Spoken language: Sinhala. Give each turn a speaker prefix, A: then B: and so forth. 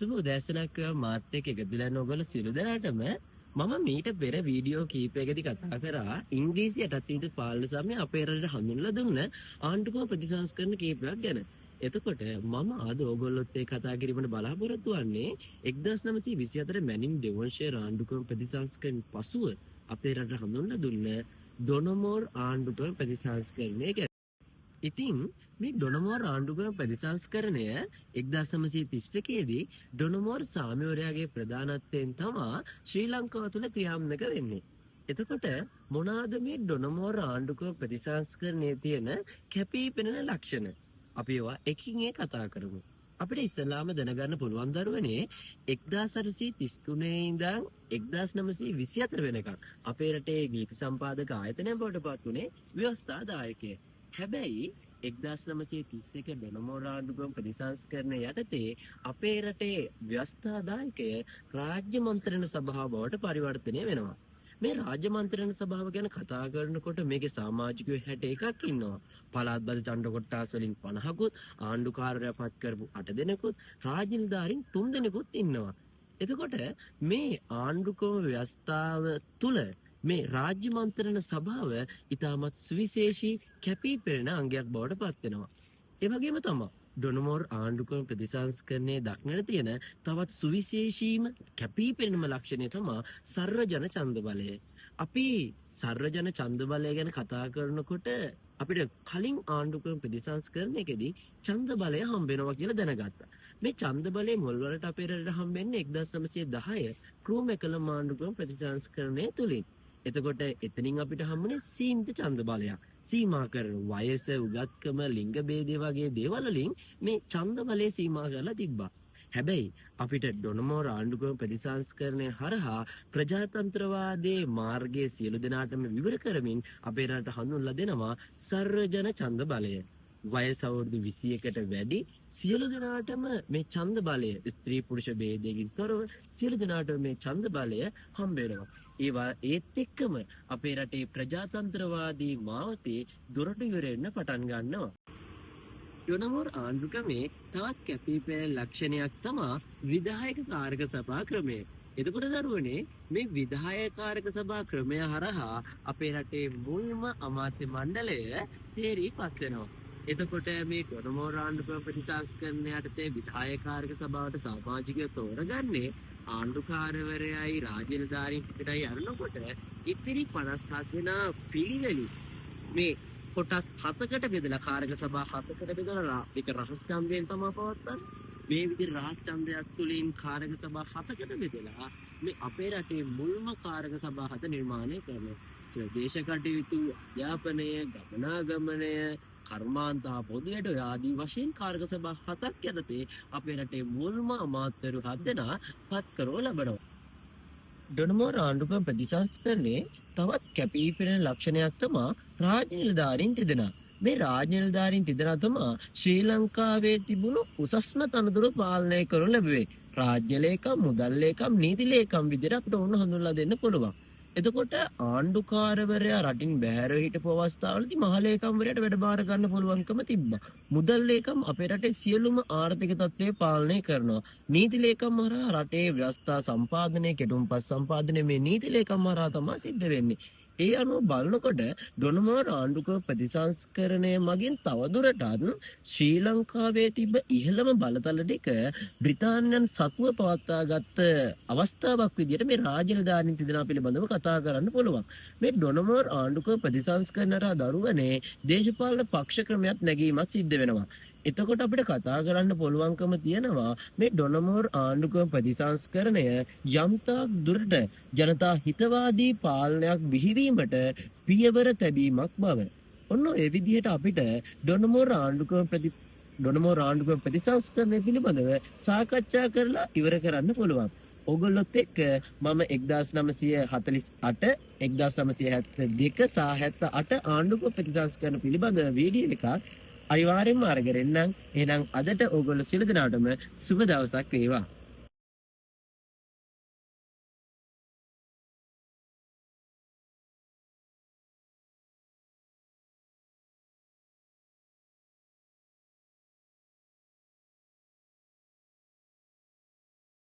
A: සුබ උදෑසනක් මාත් එක්ක එකතු වෙලා ඉන්න ඔයගොල්ලෝ සියලු දෙනාටම මම මීට පෙර වීඩියෝ කීපයකදී කතා කරා ඉංග්‍රීසියටත් විවිධ පාලන සමය අපේ රටට හඳුන්වලා දුන්න ආණ්ඩුක්‍රම ප්‍රතිසංස්කරණ කීපයක් ගැන. එතකොට මම අද ඔයගොල්ලොත් එක්ක කතා කිරීමට බලාපොරොත්තු වෙන්නේ 1924 මැනින් ඩෙවොන්ෂයර් ආණ්ඩුක්‍රම ප්‍රතිසංස්කරණ පසුව අපේ රටට හඳුන්වලා දුන්න ඩොනමෝර් ආණ්ඩුක්‍රම ප්‍රතිසංස්කරණය ගැන. ඉතින් මේ ඩොනමෝර් ආණ්ඩුක්‍රම ප්‍රතිසංස්කරණය 1931 දී ඩොනමෝර් සාමණේරයාගේ ප්‍රධානත්වයෙන් තමයි ශ්‍රී ලංකාව තුළ ක්‍රියාත්මක වෙන්නේ. එතකොට මොනවාද මේ ඩොනමෝර් ආණ්ඩුක්‍රම ප්‍රතිසංස්කරණයේ තියෙන කැපී පෙනෙන ලක්ෂණ? අපි ඒවා එකින් එක කතා කරමු. අපිට ඉස්සෙල්ලාම දැනගන්න පුළුවන් දරුවනේ 1833 ඉඳන් 1924 වෙනකම් අපේ රටේ නීති සම්පාදක ආයතනය බවට පත් වුණේ ව්‍යවස්ථාදායකය. හැබැයි 1931 ඩොනමෝර් ආණ්ඩුක්‍රම ප්‍රතිසංස්කරණය යටතේ අපේ රටේ ව්‍යවස්ථාදායකය රාජ්‍ය මන්ත්‍රණ සභාව බවට පරිවර්තනය වෙනවා. මේ රාජ්‍ය මන්ත්‍රණ සභාව ගැන කතා කරනකොට මේකේ සමාජිකයෝ 61ක් ඉන්නවා. පළාත් බල ඡන්ද කොට්ටාස් වලින් 50කුත්, ආණ්ඩුකාරයා පත් කරපු 8 දෙනෙකුත්, රාජ්‍ය නිලධාරීන් 3 දෙනෙකුත් ඉන්නවා. එතකොට මේ ආණ්ඩුක්‍රම ව්‍යවස්ථාව තුල මේ රාජ්‍ය මන්ත්‍රණ සභාව ඉතාමත් සුවිශේෂී කැපී පෙනෙන අංගයක් බවට පත් වෙනවා. ඒ වගේම තමයි ඩොනමෝර් ආණ්ඩුක්‍රම ප්‍රතිසංස්කරණයේ දක්නට තියෙන තවත් සුවිශේෂීම කැපී පෙනෙනම ලක්ෂණය තමයි සර්වජන ඡන්ද බලය. අපි සර්වජන ඡන්ද බලය ගැන කතා කරනකොට අපිට කලින් ආණ්ඩුක්‍රම ප්‍රතිසංස්කරණයකදී ඡන්ද බලය හම්බ වෙනවා කියලා දැනගත්තා. මේ ඡන්ද බලයේ මුල් වලට අපේ රටට හම්බෙන්නේ 1910 ක්‍රූමැකලම් ආණ්ඩුක්‍රම ප්‍රතිසංස්කරණය තුලින්. එතකොට එතනින් අපිට හම්බුනේ සීමිත ඡන්ද බලයක්. සීමා කරන වයස, උගත්කම, ලිංග ભેදය වගේ දේවල් වලින් මේ ඡන්ද බලය සීමා කරලා තිබ්බා. හැබැයි අපිට ඩොනමෝර් ආණ්ඩුක්‍රම ප්‍රතිසංස්කරණය හරහා ප්‍රජාතන්ත්‍රවාදයේ මාර්ගයේ සියලු දෙනාටම විවර කරමින් අපේ රටට හඳුන්වලා දෙනවා සර්වජන ඡන්ද බලය. වයස අවුරුදු 21කට වැඩි සියලු දෙනාටම මේ ඡන්ද බලය ස්ත්‍රී පුරුෂ ભેදයකින් තොරව සියලු දෙනාටම මේ ඡන්ද බලය හම්බ වෙනවා. ඒත් එක්කම අපේ රටේ ප්‍රජාතන්ත්‍රවාදී මාවතේ දොරටු ඉවරෙන්න පටන් ගන්නවා. ඩොනමෝර් ආණ්ඩුක්‍රමේ තවත් කැපීපෙනෙන ලක්ෂණයක් තමයි විධායක කාරක සභා ක්‍රමය. එතකොට දරුවනේ මේ විධායක කාරක සභා ක්‍රමය හරහා අපේ රටේ මුල්ම අමාත්‍ය මණ්ඩලය තේරීපත් වෙනවා. එතකොට මේ ඩොනමෝර් ආණ්ඩුක්‍රම ප්‍රතිසංස්කරණය යටතේ විධායක කාරක සභාවට සමාජිකයෝ තෝරගන්නේ ආණ්ඩුකාරවරයයි රාජ්‍ය නිලධාරීන් පිටයි අරනකොට ඉතිරි 57 දෙනා පිළිවෙලින් මේ කොටස් 7කට බෙදලා කාරක සභා 7කට බෙදලා ඒක රහස් ඡන්දයෙන් තමයි පවත්වන්නේ. මේ විදිහට රහස් ඡන්දයක් තුලින් කාරක සභා 7කට බෙදලා මේ අපේ රටේ මුල්ම කාරක සභා 7 නිර්මාණය කරනවා. ස්වදේශ කටයුතු, අධ්‍යාපනය, ගමනාගමනය, කර්මාන්ත පොදියට ආදී වශයෙන් කාරක සභා 7ක් යටතේ අපේ රටේ මුල්ම අමාත්‍යවරු 7 දෙනා පත් කරව ලබනවා. ඩොනමෝර් ආණ්ඩුක්‍රම ප්‍රතිසංස්කරණයේ තවත් කැපී පෙනෙන ලක්ෂණයක් තමයි රාජ්‍ය නිලධාරීන් තිදෙනා. මේ රාජ්‍ය නිලධාරීන් තිදෙනා තමයි ශ්‍රී ලංකාවේ තිබුණු උසස්ම තනතුරු පාලනය කරනු ලැබුවේ. රාජ්‍ය ලේකම්, මුදල් ලේකම්, නීති ලේකම් විදිහට අපිට ඕන හඳුන්වලා දෙන්න පුළුවන්. එතකොට ආණ්ඩුකාරවරයා රටින් බැහැර හිටපු අවස්ථාවලදී මහලේකම්වරයාට වැඩ බාර ගන්න පුළුවන්කම තිබ්බා. මුදල් ලේකම් අපේ රටේ සියලුම ආර්ථික තත්ත්වය පාලනය කරනවා. නීති ලේකම් හරහා රටේ ව්‍යවස්ථා සම්පාදනය, කෙටුම්පත් සම්පාදනය මේ නීති ලේකම් හරහා තමයි සිද්ධ වෙන්නේ. ඒ අනුව බලනකොට ඩොනමෝර් ආණ්ඩුක්‍රම ප්‍රතිසංස්කරණය මගින් තවදුරටත් ශ්‍රී ලංකාවේ තිබ්බ ඉහළම බලතල ටික බ්‍රිතාන්‍යයන් සතුව පවත්වාගත් අවස්ථාවක් විදිහට මේ රාජ්‍ය නිලධාරීන් තිදෙනා පිළිබඳව කතා කරන්න පුළුවන්. මේ ඩොනමෝර් ආණ්ඩුක්‍රම ප්‍රතිසංස්කරණය හරහා දරුවනේ දේශපාලන පක්ෂ ක්‍රමයක් නැගීමක් සිද්ධ වෙනවා. එතකොට අපිට කතා කරන්න පුළුවන්කම තියෙනවා මේ ඩොනමෝර් ආණ්ඩුක්‍රම ප්‍රතිසංස්කරණය යම්තාක් දුරට ජනතා හිතවාදී පාලනයක් බිහිවීමට පියවර තැබීමක් බව. ඔන්න ඒ විදිහට අපිට ඩොනමෝර් ආණ්ඩුක්‍රම ප්‍රතිසංස්කරණය පිළිබඳව සාකච්ඡා කරලා ඉවර කරන්න පුළුවන්. ඔයගොල්ලොත් එක්ක මම 1948, 1972 සහ 78 ආණ්ඩුක්‍රම ප්‍රතිසංස්කරණ පිළිබඳව වීඩියෝ එකක් අනිවාර්යෙන්ම අරගෙන එන්නම්. එහෙනම් අදට ඕගොල්ලෝ සියලු දෙනාටම සුබ දවසක් වේවා.